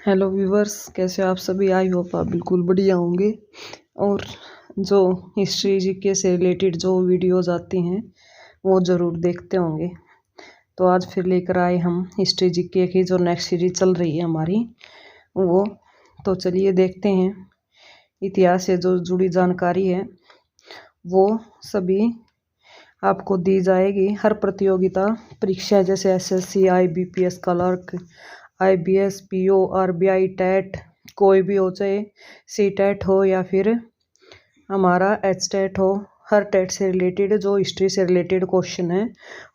Hello viewers, कैसे हो आप सभी। आई होप आप बिल्कुल बढ़िया होंगे। और जो हिस्ट्री जीके से रिलेटेड जो वीडियोस आती हैं वो ज़रूर देखते होंगे। तो आज फिर लेकर आए हम हिस्ट्री जीके की जो नेक्स्ट सीरीज चल रही है हमारी वो। तो चलिए देखते हैं। इतिहास से जो जुड़ी जानकारी है वो सभी आपको दी जाएगी। हर प्रतियोगिता परीक्षा जैसे SSC, IBPS clerk, IBS, PO, RBI, TET, कोई भी हो, चाहे सी टेट हो या फिर हमारा एच टेट हो, हर टेट से रिलेटेड जो हिस्ट्री से रिलेटेड क्वेश्चन है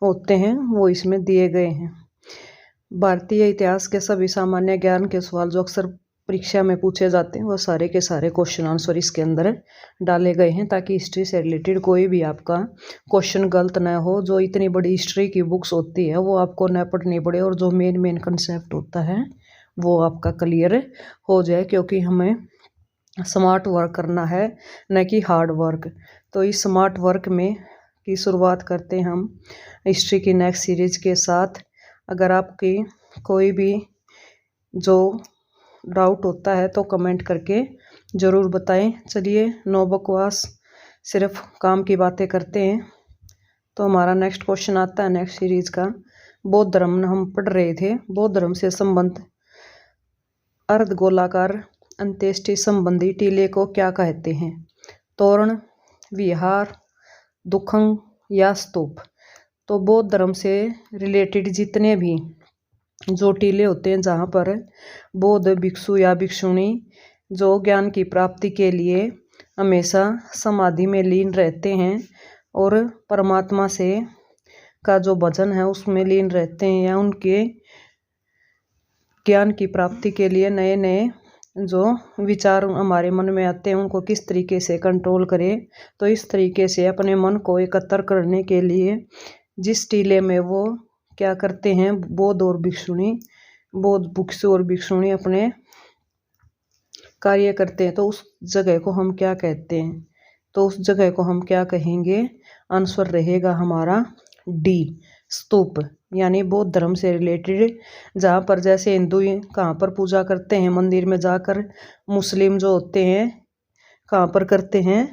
होते हैं वो इसमें दिए गए हैं। भारतीय इतिहास के सभी सामान्य ज्ञान के सवाल जो अक्सर परीक्षा में पूछे जाते हैं वो सारे के सारे क्वेश्चन आंसर इसके अंदर डाले गए हैं, ताकि हिस्ट्री से रिलेटेड कोई भी आपका क्वेश्चन गलत ना हो। जो इतनी बड़ी हिस्ट्री की बुक्स होती है वो आपको न पढ़नी पड़े और जो मेन कंसेप्ट होता है वो आपका क्लियर हो जाए, क्योंकि हमें स्मार्ट वर्क करना है न कि हार्ड वर्क। तो इस स्मार्ट वर्क में की शुरुआत करते हैं हम हिस्ट्री की नेक्स्ट सीरीज के साथ। अगर आपकी कोई भी जो डाउट होता है तो कमेंट करके ज़रूर बताएं। चलिए नो बकवास, सिर्फ काम की बातें करते हैं। तो हमारा नेक्स्ट क्वेश्चन आता है नेक्स्ट सीरीज का। बौद्ध धर्म हम पढ़ रहे थे। बौद्ध धर्म से संबंध अर्धगोलाकार अंत्येष्टि संबंधी टीले को क्या कहते हैं? तोरण, विहार, दुखंग या स्तूप। तो बौद्ध धर्म से रिलेटेड जितने भी जो टीले होते हैं जहाँ पर बौद्ध भिक्षु या भिक्षुणी जो ज्ञान की प्राप्ति के लिए हमेशा समाधि में लीन रहते हैं और परमात्मा से का जो भजन है उसमें लीन रहते हैं, या उनके ज्ञान की प्राप्ति के लिए नए नए जो विचार हमारे मन में आते हैं उनको किस तरीके से कंट्रोल करें। तो इस तरीके से अपने मन को एकत्र करने के लिए जिस टीले में वो क्या करते हैं, बौद्ध भिक्षु और भिक्षुणी अपने कार्य करते हैं, तो उस जगह को हम क्या कहते हैं? तो उस जगह को हम क्या कहेंगे? आंसर रहेगा हमारा डी, स्तूप। यानी बौद्ध धर्म से रिलेटेड जहाँ पर जैसे हिंदू कहाँ पर पूजा करते हैं, मंदिर में जाकर, मुस्लिम जो होते हैं कहाँ पर करते हैं,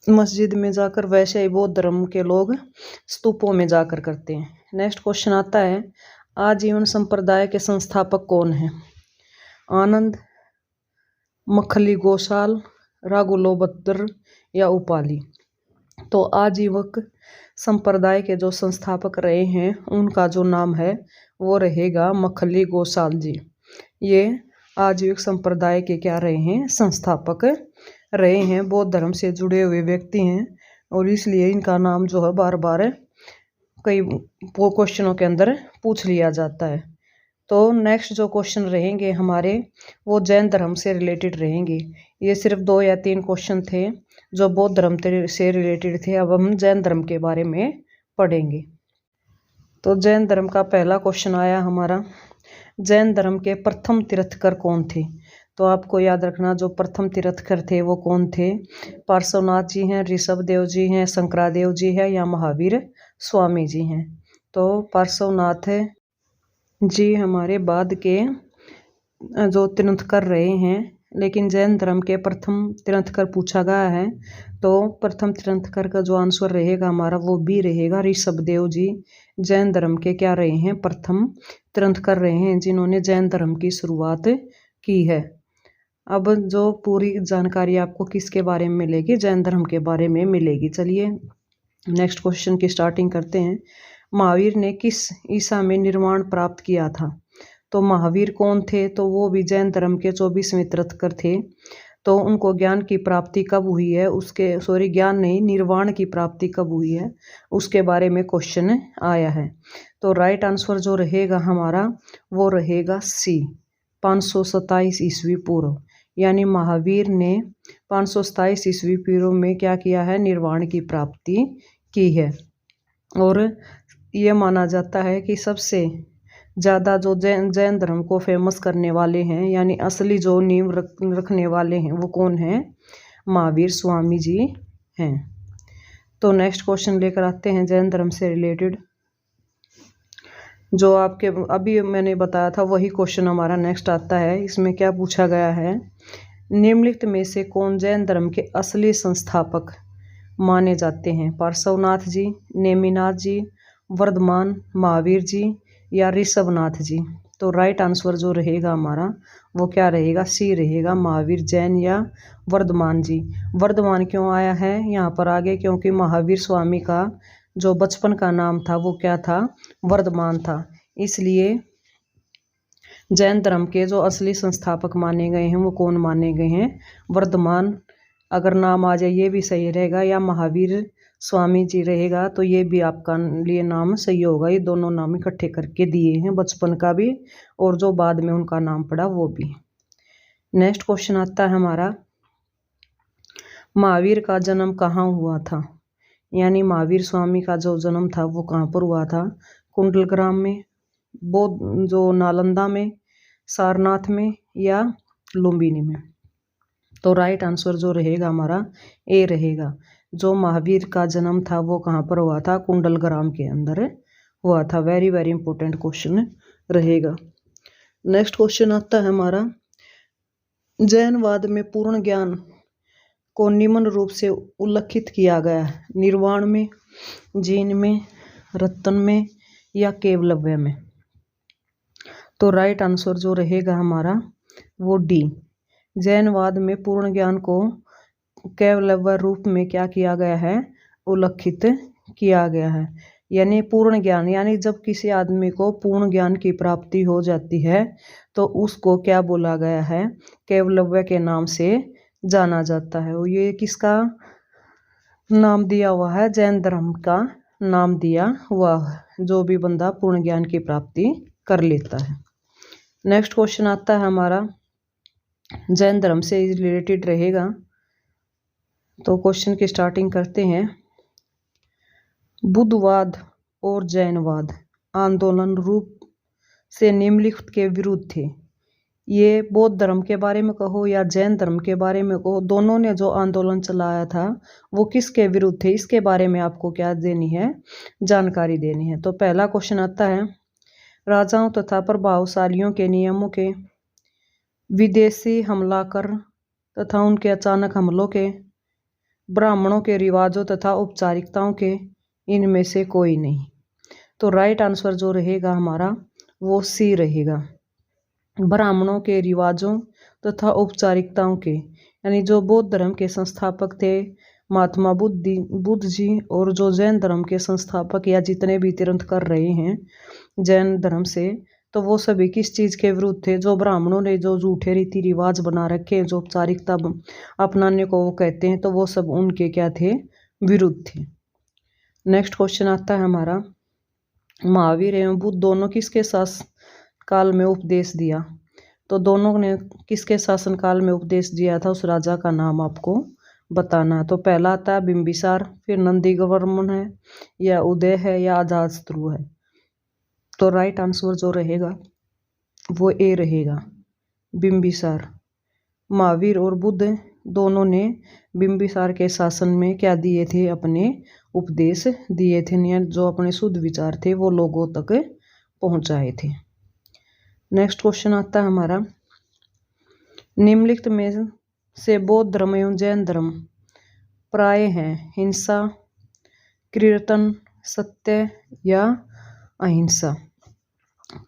मस्जिद में जाकर, वैसे ही बौद्ध धर्म के लोग स्तूपों में जाकर करते हैं। नेक्स्ट क्वेश्चन आता है, आजीवन संप्रदाय के संस्थापक कौन हैं? आनंद, मखली गोसाल, राघुलोभद्र या उपाली। तो आजीवक संप्रदाय के जो संस्थापक रहे हैं उनका जो नाम है वो रहेगा मखली गोसाल जी। ये आजीवक संप्रदाय के क्या रहे हैं? संस्थापक रहे हैं। बौद्ध धर्म से जुड़े हुए व्यक्ति हैं और इसलिए इनका नाम जो है बार बार कई क्वेश्चनों के अंदर पूछ लिया जाता है। तो नेक्स्ट जो क्वेश्चन रहेंगे हमारे वो जैन धर्म से रिलेटेड रहेंगे। ये सिर्फ 2 या 3 क्वेश्चन थे जो बौद्ध धर्म से रिलेटेड थे। अब हम जैन धर्म के बारे में पढ़ेंगे। तो जैन धर्म का पहला क्वेश्चन आया हमारा, जैन धर्म के प्रथम तीर्थकर कौन थे? तो आपको याद रखना जो प्रथम तीर्थकर थे वो कौन थे? पार्श्वनाथ जी हैं, ऋषभदेव जी हैं, शंकरादेव जी हैं या महावीर स्वामी जी हैं। तो पार्श्वनाथ जी हमारे बाद के जो तीर्थकर रहे हैं, लेकिन जैन धर्म के प्रथम तीर्थकर पूछा गया है तो प्रथम तीर्थकर का जो आंसर रहेगा हमारा वो भी रहेगा ऋषभदेव जी। जैन धर्म के क्या रहे हैं? प्रथम तीर्थकर रहे हैं जिन्होंने जैन धर्म की शुरुआत की है। अब जो पूरी जानकारी आपको किसके बारे में मिलेगी? जैन धर्म के बारे में मिलेगी। चलिए नेक्स्ट क्वेश्चन की स्टार्टिंग करते हैं। महावीर ने किस ईसा में निर्वाण प्राप्त किया था? तो महावीर कौन थे? तो वो भी जैन धर्म के 24वें तीर्थकर थे। तो उनको ज्ञान की प्राप्ति कब हुई है ज्ञान नहीं, निर्वाण की प्राप्ति कब हुई है उसके बारे में क्वेश्चन आया है। तो राइट आंसर जो रहेगा हमारा वो रहेगा सी, 527 ईस्वी पूर्व। यानी महावीर ने 527 ईस्वी पूर्व में क्या किया है? निर्वाण की प्राप्ति की है। और ये माना जाता है कि सबसे ज़्यादा जो जैन धर्म को फेमस करने वाले हैं, यानी असली जो नींव रखने वाले हैं वो कौन हैं? महावीर स्वामी जी हैं। तो नेक्स्ट क्वेश्चन लेकर आते हैं जैन धर्म से रिलेटेड। जो आपके अभी मैंने बताया था वही क्वेश्चन हमारा नेक्स्ट आता है। इसमें क्या पूछा गया है, निम्नलिखित में से कौन जैन धर्म के असली संस्थापक माने जाते हैं? पार्श्वनाथ जी, नेमिनाथ जी, वर्धमान, महावीर जी या ऋषभनाथ जी? तो राइट आंसर जो रहेगा हमारा वो क्या रहेगा, सी रहेगा, महावीर जैन या वर्धमान जी। वर्धमान क्यों आया है यहाँ पर आगे, क्योंकि महावीर स्वामी का जो बचपन का नाम था वो क्या था, वर्धमान था। इसलिए जैन धर्म के जो असली संस्थापक माने गए हैं वो कौन माने गए हैं, वर्धमान। अगर नाम आ जाए ये भी सही रहेगा, या महावीर स्वामी जी रहेगा तो ये भी आपका लिए नाम सही होगा। ये दोनों नाम इकट्ठे करके दिए हैं, बचपन का भी और जो बाद में उनका नाम पड़ा वो भी। नेक्स्ट क्वेश्चन आता है हमारा, महावीर का जन्म कहाँ हुआ था? यानी महावीर स्वामी का जो जन्म था वो कहाँ पर हुआ था? कुंडलग्राम में, बौद्ध जो नालंदा में, सारनाथ में या लुम्बिनी में? तो राइट आंसर जो रहेगा हमारा ए रहेगा। जो महावीर का जन्म था वो कहाँ पर हुआ था, कुंडलग्राम के अंदर हुआ था। वेरी वेरी इंपॉर्टेंट क्वेश्चन रहेगा। नेक्स्ट क्वेश्चन आता है हमारा, जैनवाद में पूर्ण ज्ञान को निम्न रूप से उल्लिखित किया गया है? निर्वाण में, जीन में, रत्न में या केवलव्य में? तो राइट आंसर जो रहेगा हमारा वो डी। जैनवाद में पूर्ण ज्ञान को केवलव्य रूप में क्या किया गया है, उल्लिखित किया गया है। यानी पूर्ण ज्ञान, यानी जब किसी आदमी को पूर्ण ज्ञान की प्राप्ति हो जाती है तो उसको क्या बोला गया है, केवलव्य के नाम से जाना जाता है। ये किसका नाम दिया हुआ है, जैन धर्म का नाम दिया हुआ है, जो भी बंदा पूर्ण ज्ञान की प्राप्ति कर लेता है। नेक्स्ट क्वेश्चन आता है हमारा, जैन धर्म से रिलेटेड रहेगा। तो क्वेश्चन की स्टार्टिंग करते हैं। बुद्धवाद और जैनवाद आंदोलन रूप से निम्नलिखित के विरुद्ध थे। ये बौद्ध धर्म के बारे में कहो या जैन धर्म के बारे में कहो, दोनों ने जो आंदोलन चलाया था वो किसके विरुद्ध थे, इसके बारे में आपको क्या देनी है, जानकारी देनी है। तो पहला क्वेश्चन आता है, राजाओं तथा प्रभावशालियों के नियमों के, विदेशी हमला कर तथा उनके अचानक हमलों के, ब्राह्मणों के रिवाजों तथा औपचारिकताओं के, इनमें से कोई नहीं। तो राइट आंसर जो रहेगा हमारा वो सी रहेगा, ब्राह्मणों के रिवाजों तथा औपचारिकताओं के। यानी जो बौद्ध धर्म के संस्थापक थे महात्मा बुद्ध जी, और जो जैन धर्म के संस्थापक या जितने भी तीर्थ कर रहे हैं जैन धर्म से, तो वो सभी किस चीज़ के विरुद्ध थे, जो ब्राह्मणों ने जो झूठे रीति रिवाज बना रखे हैं, जो औपचारिकता अपनाने को वो कहते हैं, तो वो सब उनके क्या थे, विरुद्ध थे। नेक्स्ट क्वेश्चन आता है हमारा, महावीर एवं बुद्ध दोनों किसके शासन काल में उपदेश दिया? तो दोनों ने किसके शासन काल में उपदेश दिया था, उस राजा का नाम आपको बताना। तो पहला आता है बिंबिसार, फिर नंदीवर्मन है, या उदय है, या अजातशत्रु है? तो राइट आंसर जो रहेगा वो ए रहेगा, बिंबिसार। महावीर और बुद्ध दोनों ने बिंबिसार के शासन में क्या दिए थे, अपने उपदेश दिए थे, जो अपने शुद्ध विचार थे वो लोगों तक पहुंचाए थे। नेक्स्ट क्वेश्चन आता है हमारा, निम्नलिखित में से बौद्ध धर्म एवं जैन धर्म प्राय हैं, हिंसा, कीर्तन, सत्य या अहिंसा?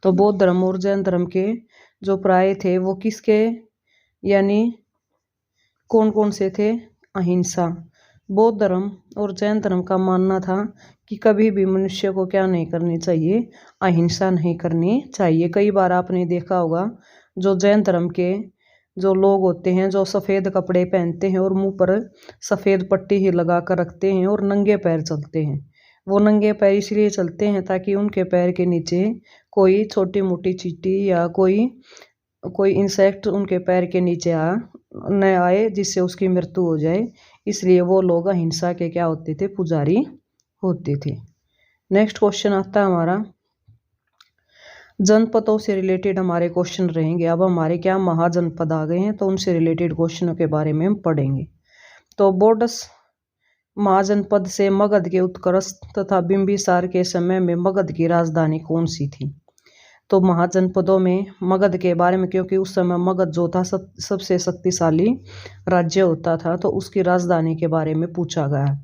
तो बौद्ध धर्म और जैन धर्म के जो प्राय थे वो किसके, यानी कौन कौन से थे, अहिंसा। बौद्ध धर्म और जैन धर्म का मानना था कि कभी भी मनुष्य को क्या नहीं करनी चाहिए, अहिंसा नहीं करनी चाहिए। कई बार आपने देखा होगा जो जैन धर्म के जो लोग होते हैं, जो सफ़ेद कपड़े पहनते हैं और मुंह पर सफ़ेद पट्टी ही लगा कर रखते हैं और नंगे पैर चलते हैं। वो नंगे पैर इसलिए चलते हैं ताकि उनके पैर के नीचे कोई छोटी मोटी चींटी या कोई इंसेक्ट उनके पैर के नीचे न आए, जिससे उसकी मृत्यु हो जाए। इसलिए वो लोग अहिंसा के क्या होते थे, पुजारी होते थे। नेक्स्ट क्वेश्चन आता है हमारा, जनपदों से रिलेटेड हमारे क्वेश्चन रहेंगे। अब हमारे क्या महाजनपद आ गए हैं, तो उनसे रिलेटेड क्वेश्चनों के बारे में हम पढ़ेंगे। तो बोर्डस महाजनपद से मगध के उत्कर्ष तथा बिंबिसार के समय में मगध की राजधानी कौन सी थी? तो महाजनपदों में मगध के बारे में, क्योंकि उस समय मगध जो था सबसे शक्तिशाली राज्य होता था, तो उसकी राजधानी के बारे में पूछा गया।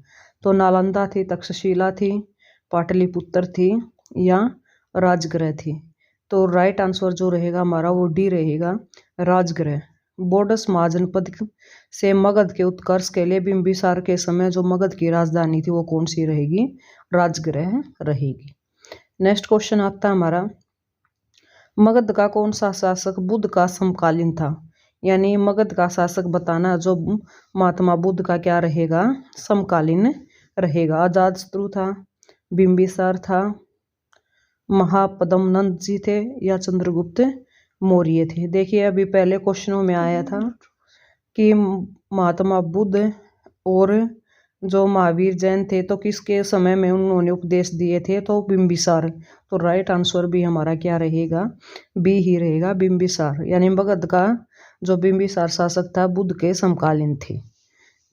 तो नालंदा थी, तक्षशिला थी, पाटलिपुत्र थी या राजगृह थी। तो राइट आंसर जो रहेगा हमारा वो डी रहेगा, राजगृह। बोडस महाजनपद से मगध के उत्कर्ष के लिए बिंबिसार के समय जो मगध की राजधानी थी वो कौन सी रहेगी? राजगृह रहेगी। नेक्स्ट क्वेश्चन आता है हमारा, मगध का कौन सा शासक बुद्ध का समकालीन था? यानी मगध का शासक बताना जो महात्मा बुद्ध का क्या रहेगा? समकालीन रहेगा। अजातशत्रु था, बिंबिसार था, महापद्मनंद जी थे या चंद्रगुप्त मौर्य थे। देखिए अभी पहले क्वेश्चनों में आया था कि महात्मा बुद्ध और जो महावीर जैन थे तो किसके समय में उन्होंने उपदेश दिए थे? तो बिंबिसार। तो राइट आंसर भी हमारा क्या रहेगा? बी ही रहेगा, बिंबिसार। यानी मगध का जो बिंबिसार शासक था बुद्ध के समकालीन थे।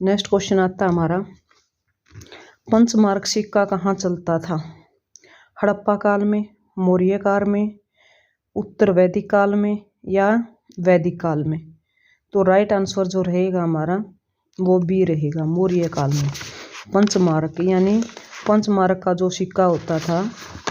नेक्स्ट क्वेश्चन आता है हमारा, पंचमार्क सिक्का कहाँ चलता था? हड़प्पा काल में, मौर्य काल में, उत्तर वैदिक काल में या वैदिक काल में? तो राइट आंसर जो रहेगा हमारा वो बी रहेगा, मौर्य काल में। पंचमार्क यानी पंचमार्क का जो सिक्का होता था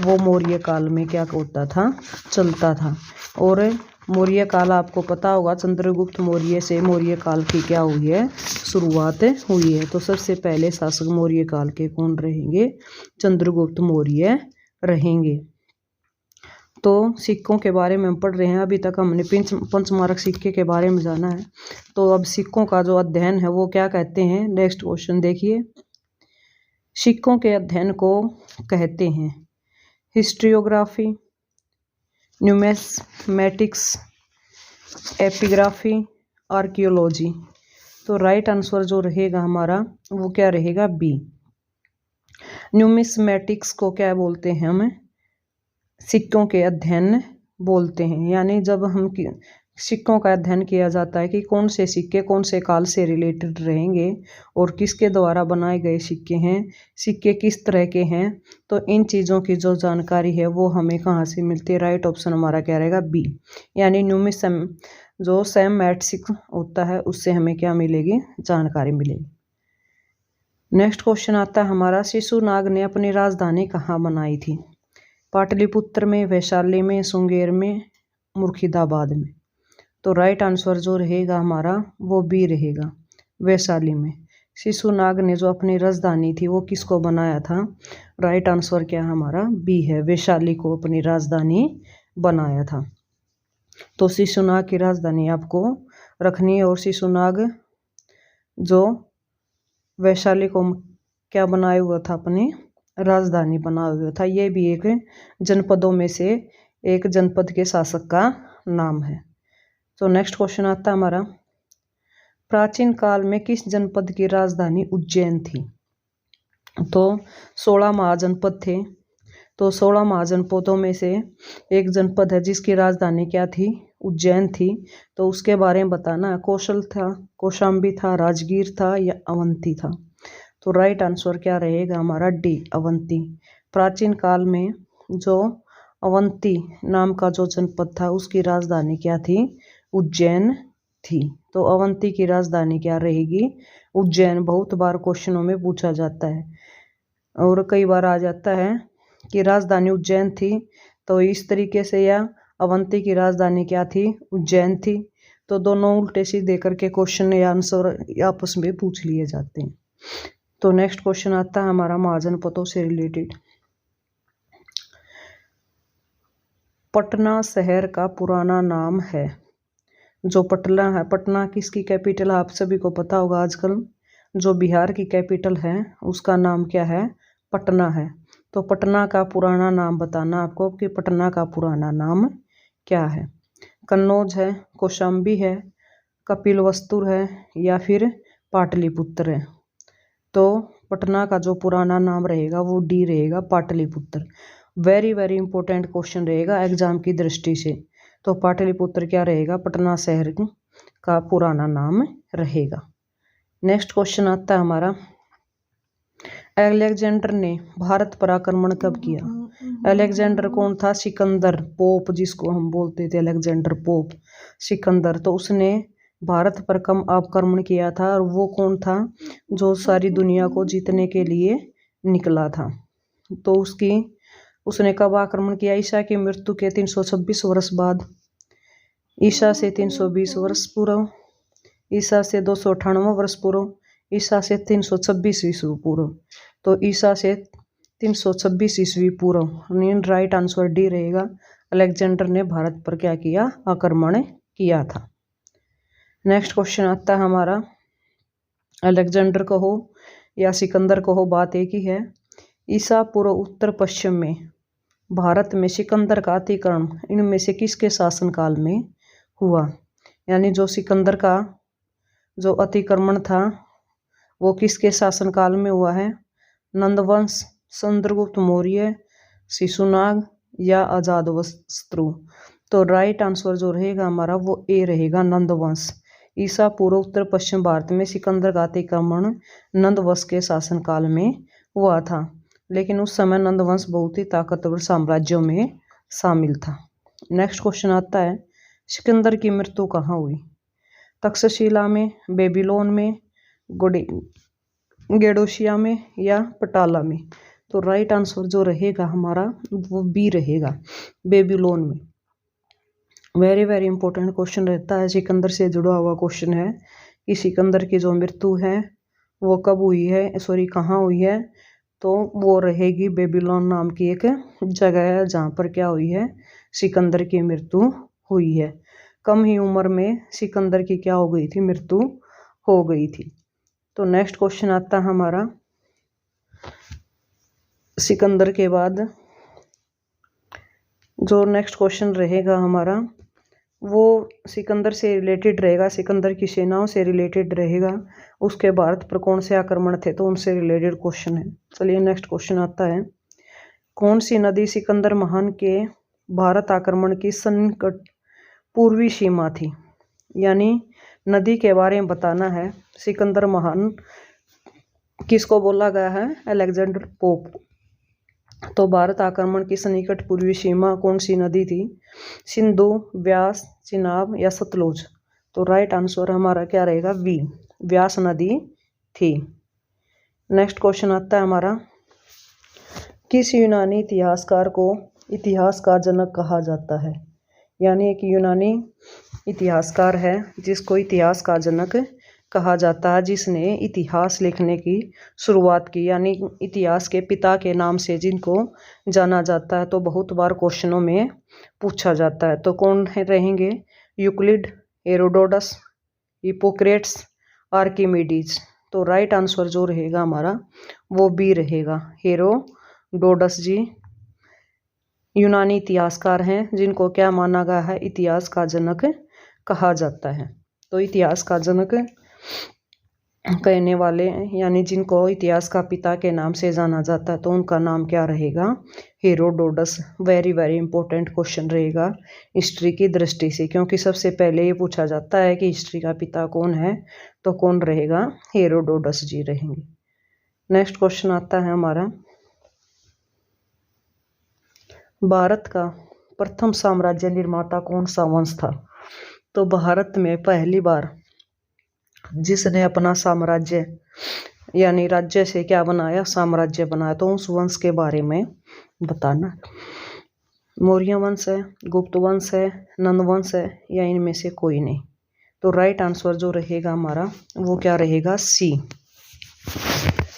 वो मौर्य काल में क्या होता था? चलता था। और मौर्य काल आपको पता होगा चंद्रगुप्त मौर्य से मौर्य काल की क्या हुई है? शुरुआत हुई है। तो सबसे पहले शासक मौर्य काल के कौन रहेंगे? चंद्रगुप्त मौर्य रहेंगे। तो सिक्कों के बारे में हम पढ़ रहे हैं, अभी तक हमने पंचमार्क सिक्के के बारे में जाना है। तो अब सिक्कों का जो अध्ययन है वो क्या कहते हैं? नेक्स्ट क्वेश्चन देखिए, सिक्कों के अध्ययन को कहते हैं हिस्ट्रियोग्राफी, न्यूमिस्मेटिक्स, एपिग्राफी, आर्कियोलॉजी। तो राइट आंसर जो रहेगा हमारा वो क्या रहेगा? बी। न्यूमिस्मेटिक्स को क्या बोलते हैं? हम सिक्कों के अध्ययन बोलते हैं। यानी जब हम सिक्कों का अध्ययन किया जाता है कि कौन से सिक्के कौन से काल से रिलेटेड रहेंगे और किसके द्वारा बनाए गए सिक्के हैं, सिक्के किस तरह के हैं, तो इन चीज़ों की जो जानकारी है वो हमें कहाँ से मिलती है? राइट ऑप्शन हमारा क्या रहेगा? बी। यानी जो सेमेटिक होता है उससे हमें क्या मिलेगी? जानकारी मिलेगी। नेक्स्ट क्वेश्चन आता है हमारा, शिशुनाग ने अपनी राजधानी कहाँ बनाई थी? पाटलिपुत्र में, वैशाली में, सुंगेर में, मुर्शिदाबाद में? तो राइट आंसर जो रहेगा हमारा वो बी रहेगा, वैशाली में। शिशुनाग ने जो अपनी राजधानी थी वो किसको बनाया था? राइट आंसर क्या हमारा? बी है, वैशाली को अपनी राजधानी बनाया था। तो शिशुनाग की राजधानी आपको रखनी है। और शिशुनाग जो वैशाली को क्या बनाया हुआ था? अपनी राजधानी बना हुआ था। ये भी एक जनपदों में से एक जनपद के शासक का नाम है। तो नेक्स्ट क्वेश्चन आता है हमारा, प्राचीन काल में किस जनपद की राजधानी उज्जैन थी? तो 16 महाजनपद थे। तो 16 महाजनपदों में से एक जनपद है जिसकी राजधानी क्या थी? उज्जैन थी। तो उसके बारे में बताना, कौशल था, कौशाम्बी था, राजगीर था या अवंती था? तो राइट आंसर क्या रहेगा हमारा? डी, अवंती। प्राचीन काल में जो अवंती नाम का जो जनपद था उसकी राजधानी क्या थी? उज्जैन थी। तो अवंती की राजधानी क्या रहेगी? उज्जैन। बहुत बार क्वेश्चनों में पूछा जाता है और कई बार आ जाता है कि राजधानी उज्जैन थी, तो इस तरीके से, या अवंती की राजधानी क्या थी? उज्जैन थी। तो दोनों उल्टे सीधे करके क्वेश्चन या आंसर आपस में पूछ लिए जाते हैं। तो नेक्स्ट क्वेश्चन आता है हमारा महाजनपदों से रिलेटेड, पटना शहर का पुराना नाम है? जो पटना है, पटना किसकी कैपिटल है? आप सभी को पता होगा आजकल जो बिहार की कैपिटल है उसका नाम क्या है? पटना है। तो पटना का पुराना नाम बताना आपको कि पटना का पुराना नाम क्या है? कन्नौज है, कौशाम्बी है, कपिलवस्तु है या फिर पाटलिपुत्र है? तो पटना का जो पुराना नाम रहेगा वो डी रहेगा, Pataliputra. Very very important question रहेगा एग्जाम की दृष्टि से। तो पाटलिपुत्र क्या रहेगा? पटना शहर का पुराना नाम रहेगा। नेक्स्ट क्वेश्चन आता है हमारा, अलेक्जेंडर ने भारत पर आक्रमण कब किया? अलेक्जेंडर कौन था? सिकंदर, पोप जिसको हम बोलते थे, अलेक्जेंडर पोप सिकंदर। तो उसने भारत पर कम आक्रमण किया था, और वो कौन था? जो सारी दुनिया को जीतने के लिए निकला था। तो उसने कब आक्रमण किया? ईसा की मृत्यु के 326 वर्ष बाद, ईसा से 320 वर्ष पूर्व, ईसा से 298 वर्ष पूर्व, ईसा से 326 ईस्वी पूर्व। तो ईसा से 326 ईस्वी पूर्व। राइट आंसर डी रहेगा। अलेक्जेंडर ने भारत पर क्या किया? आक्रमण किया था। नेक्स्ट क्वेश्चन आता है हमारा, अलेक्जेंडर कहो या सिकंदर कहो, बात एक ही है। ईसा पूर्व उत्तर पश्चिम में भारत में सिकंदर का अतिक्रमण इनमें से किसके शासनकाल में हुआ? यानी जो सिकंदर का जो अतिक्रमण था वो किसके शासनकाल में हुआ है? नंदवंश, चंद्रगुप्त मौर्य, शिशुनाग या अजातशत्रु। तो राइट आंसर जो रहेगा हमारा वो ए रहेगा, नंदवंश। ईसा पूर्व उत्तर पश्चिम भारत में सिकंदर का अतिक्रमण नंदवंश के शासनकाल में हुआ था, लेकिन उस समय नंदवंश बहुत ही ताकतवर साम्राज्यों में शामिल था। नेक्स्ट क्वेश्चन आता है, सिकंदर की मृत्यु कहाँ हुई? तक्षशिला में, बेबीलोन में, गेडोशिया में या पटाला में? तो राइट आंसर जो रहेगा हमारा वो बी रहेगा, बेबीलोन में। वेरी वेरी इंपॉर्टेंट क्वेश्चन रहता है, सिकंदर से जुड़ा हुआ क्वेश्चन है कि सिकंदर की जो मृत्यु है वो कब हुई है, सॉरी कहाँ हुई है? तो वो रहेगी बेबीलोन नाम की एक जगह है जहाँ पर क्या हुई है? सिकंदर की मृत्यु हुई है। कम ही उम्र में सिकंदर की क्या हो गई थी? मृत्यु हो गई थी। तो नेक्स्ट क्वेश्चन आता है हमारा, सिकंदर के बाद जो नेक्स्ट क्वेश्चन रहेगा हमारा वो सिकंदर से रिलेटेड रहेगा, सिकंदर की सेनाओं से रिलेटेड रहेगा। उसके भारत पर कौन से आक्रमण थे, तो उनसे रिलेटेड क्वेश्चन है। चलिए नेक्स्ट क्वेश्चन आता है, कौन सी नदी सिकंदर महान के भारत आक्रमण की सन्निकट पूर्वी सीमा थी? यानी नदी के बारे में बताना है। सिकंदर महान किसको बोला गया है? Alexander pope. तो भारत आक्रमण की सन्निकट पूर्वी सीमा कौन सी नदी थी? सिंधु, व्यास, चिनाब या सतलुज? तो राइट आंसर हमारा क्या रहेगा? बी, व्यास नदी थी। नेक्स्ट क्वेश्चन आता है हमारा, किस यूनानी इतिहासकार को इतिहास का जनक कहा जाता है? यानी एक यूनानी इतिहासकार है जिसको इतिहास का जनक कहा जाता है, जिसने इतिहास लिखने की शुरुआत की, यानी इतिहास के पिता के नाम से जिनको जाना जाता है। तो बहुत बार क्वेश्चनों में पूछा जाता है। तो कौन रहेंगे? Euclid, Herodotus, Hippocrates, Archimedes? तो राइट आंसर जो रहेगा हमारा वो बी रहेगा, हेरोडोटस जी यूनानी इतिहासकार हैं जिनको क्या माना गया है? इतिहास का जनक कहा जाता है। तो इतिहास का जनक कहने वाले यानी जिनको इतिहास का पिता के नाम से जाना जाता है तो उनका नाम क्या रहेगा? Herodotus. Very very important question रहेगा हिस्ट्री की दृष्टि से, क्योंकि सबसे पहले ये पूछा जाता है कि हिस्ट्री का पिता कौन है, तो कौन रहेगा? हेरोडोटस जी रहेंगे। नेक्स्ट क्वेश्चन आता है हमारा, भारत का प्रथम साम्राज्य निर्माता कौन सा वंश था? तो भारत में पहली बार जिसने अपना साम्राज्य यानी राज्य से क्या बनाया? साम्राज्य बनाया। तो उस वंश के बारे में बताना। मौर्य वंश है, गुप्त वंश है, नंद वंश है या इनमें से कोई नहीं? तो राइट आंसर जो रहेगा हमारा वो क्या रहेगा? सी,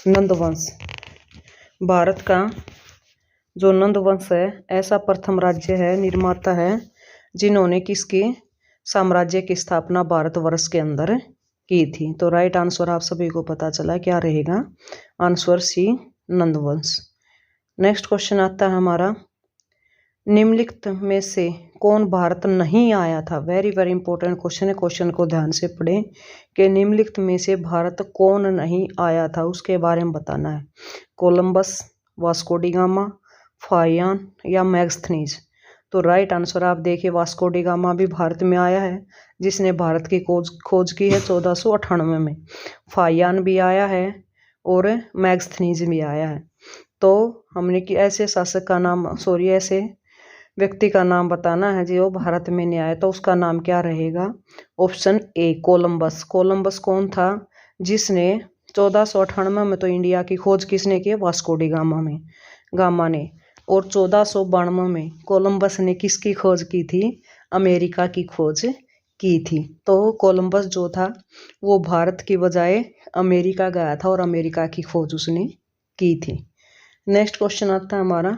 नंद वंश। भारत का जो नंद वंश है ऐसा प्रथम राज्य है, निर्माता है, जिन्होंने किसके साम्राज्य की स्थापना भारतवर्ष के अंदर की थी। तो राइट आंसर आप सभी को पता चला क्या रहेगा? आंसर सी, नंदवंश। नेक्स्ट क्वेश्चन आता है हमारा, निम्नलिखित में से कौन भारत नहीं आया था? वेरी वेरी इंपॉर्टेंट क्वेश्चन है, क्वेश्चन को ध्यान से पढ़ें कि निम्नलिखित में से भारत कौन नहीं आया था, उसके बारे में बताना है। Columbus, Vasco D gamma, Fahien या मैगस्थनीज? तो राइट आंसर आप देखिए, वास्को डी गामा भी भारत में आया है, जिसने भारत की खोज की है 1498 में। फाहियान भी आया है, और मैगस्थनीज भी आया है। तो हमने कि ऐसे शासक का नाम ऐसे व्यक्ति का नाम बताना है जो भारत में नहीं आया, तो उसका नाम क्या रहेगा? Option A Columbus. कोलंबस कौन था? जिसने 1498 में तो इंडिया की खोज किसने की? वास्को डी गामा ने। और 1492 में कोलंबस ने किसकी खोज की थी? अमेरिका की खोज की थी। तो कोलंबस जो था वो भारत की बजाय अमेरिका गया था और अमेरिका की खोज उसने की थी। नेक्स्ट क्वेश्चन आता है हमारा,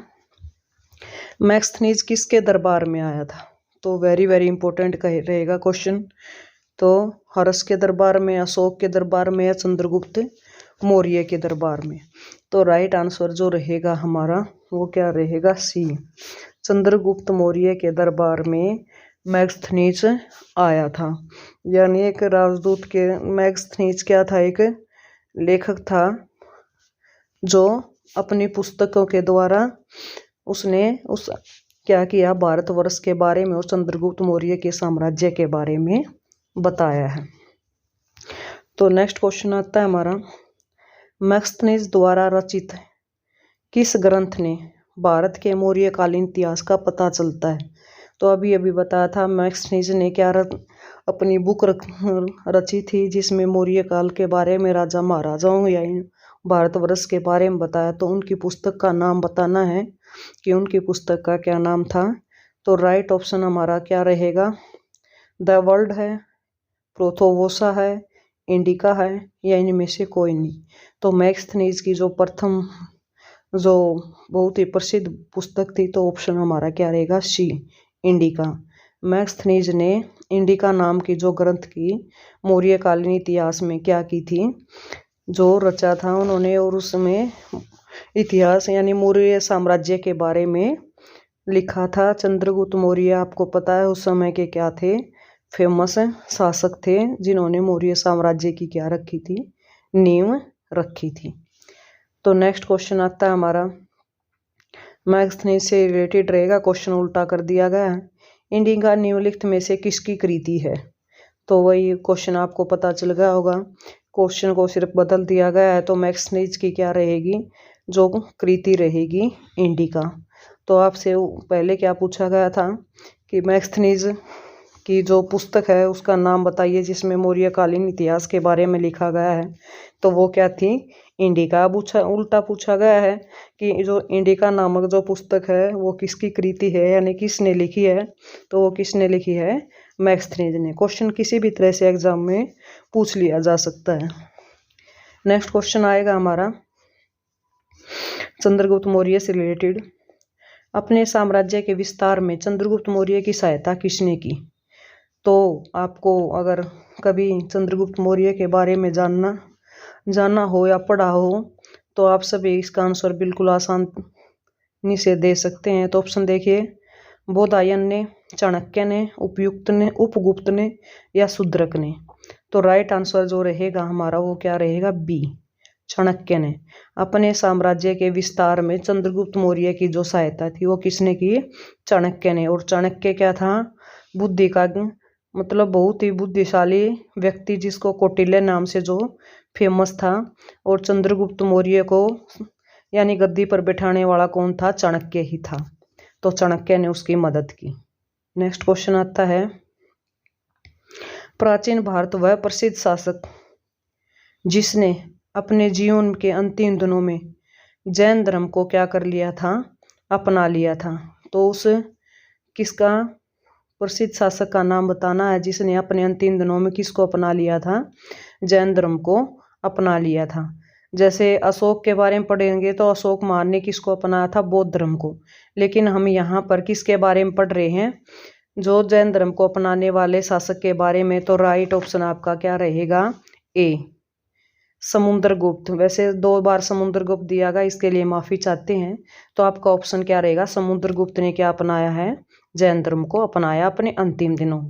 मैगस्थनीज किसके दरबार में आया था? तो वेरी वेरी इंपॉर्टेंट रहेगा क्वेश्चन। तो हर्ष के दरबार में, अशोक के दरबार में या चंद्रगुप्त मौर्य के दरबार में? तो राइट आंसर जो रहेगा हमारा वो क्या रहेगा? सी, चंद्रगुप्त मौर्य के दरबार में मैगस्थनीज आया था। यानी एक राजदूत के, मैगस्थनीज क्या था? एक लेखक था जो अपनी पुस्तकों के द्वारा उसने क्या किया? भारतवर्ष के बारे में और चंद्रगुप्त मौर्य के साम्राज्य के बारे में बताया है। तो नेक्स्ट क्वेश्चन आता है हमारा, मैगस्थनीज द्वारा रचित किस ग्रंथ ने भारत के मौर्यकालीन इतिहास का पता चलता है? तो अभी बताया था मैगस्थनीज ने क्या अपनी बुक रची थी जिसमें मौर्य काल के बारे में, राजा महाराजाओं या भारतवर्ष के बारे में बताया। तो उनकी पुस्तक का नाम बताना है कि उनकी पुस्तक का क्या नाम था। तो राइट ऑप्शन हमारा क्या रहेगा? द वर्ल्ड है, प्रोथोवोसा है, इंडिका है, या इनमें से कोई नहीं। तो मैगस्थनीज की जो प्रथम जो बहुत ही प्रसिद्ध पुस्तक थी, तो ऑप्शन हमारा क्या रहेगा? सी, इंडिका। मैगस्थनीज ने इंडिका नाम की जो ग्रंथ की मौर्यकालीन इतिहास में क्या की थी, जो रचा था उन्होंने, और उसमें इतिहास यानी मौर्य साम्राज्य के बारे में लिखा था। चंद्रगुप्त मौर्य आपको पता है उस समय के क्या थे? फेमस शासक थे जिन्होंने मौर्य साम्राज्य की क्या रखी थी? नींव रखी थी। तो नेक्स्ट क्वेश्चन आता है हमारा, मैगस्थनीज से रिलेटेड रहेगा, क्वेश्चन उल्टा कर दिया गया है। इंडिका निम्नलिखित में से किसकी कृति है? तो वही क्वेश्चन आपको पता चल गया होगा, क्वेश्चन को सिर्फ बदल दिया गया है। तो मैगस्थनीज की क्या रहेगी? जो कृति रहेगी इंडिका। तो आपसे पहले क्या पूछा गया था कि मैगस्थनीज की जो पुस्तक है उसका नाम बताइए जिसमें मौर्यकालीन इतिहास के बारे में लिखा गया है। तो वो क्या थी? इंडिका। अब उल्टा पूछा गया है कि जो इंडिका नामक जो पुस्तक है वो किसकी कृति है, यानी किसने लिखी है? तो वो किसने लिखी है? मैगस्थनीज ने। क्वेश्चन किसी भी तरह से एग्जाम में पूछ लिया जा सकता है। नेक्स्ट क्वेश्चन आएगा हमारा चंद्रगुप्त मौर्य से रिलेटेड, अपने साम्राज्य के विस्तार में चंद्रगुप्त मौर्य की सहायता किसने की? तो आपको अगर कभी चंद्रगुप्त मौर्य के बारे में जानना हो या पढ़ा हो तो आप सभी इसका आंसर बिल्कुल आसानी से दे सकते हैं। तो ऑप्शन देखिए, बोधायन ने, चाणक्य ने, उपगुप्त ने या शूद्रक ने? तो राइट आंसर जो रहेगा हमारा वो क्या रहेगा? बी, चाणक्य ने। अपने साम्राज्य के विस्तार में चंद्रगुप्त मौर्य की जो सहायता थी वो किसने की? चाणक्य ने। और चाणक्य क्या था? बुद्धि का मतलब बहुत ही बुद्धिशाली व्यक्ति जिसको कौटिल्य नाम से जो फेमस था। और चंद्रगुप्त मौर्य को यानी गद्दी पर बैठाने वाला कौन था? चाणक्य ही था। तो चाणक्य ने उसकी मदद की। नेक्स्ट क्वेश्चन आता है, प्राचीन भारत वह प्रसिद्ध शासक जिसने अपने जीवन के अंतिम दिनों में जैन धर्म को क्या कर लिया था? अपना लिया था। तो उस किसका प्रसिद्ध शासक का नाम बताना है जिसने अपने अंतिम दिनों में किसको अपना लिया था? जैन धर्म को अपना लिया था। जैसे अशोक के बारे में पढ़ेंगे तो अशोक महान ने किसको अपनाया था? बौद्ध धर्म को। लेकिन हम यहाँ पर किसके बारे में पढ़ रहे हैं? जो जैन धर्म को अपनाने वाले शासक के बारे में। तो राइट ऑप्शन आपका क्या रहेगा? ए, समुद्रगुप्त। वैसे 2 बार समुद्रगुप्त दिया गया, इसके लिए माफी चाहते हैं। तो आपका ऑप्शन क्या रहेगा? समुद्रगुप्त ने क्या अपनाया है? जैन धर्म को अपनाया अपने अंतिम दिनों।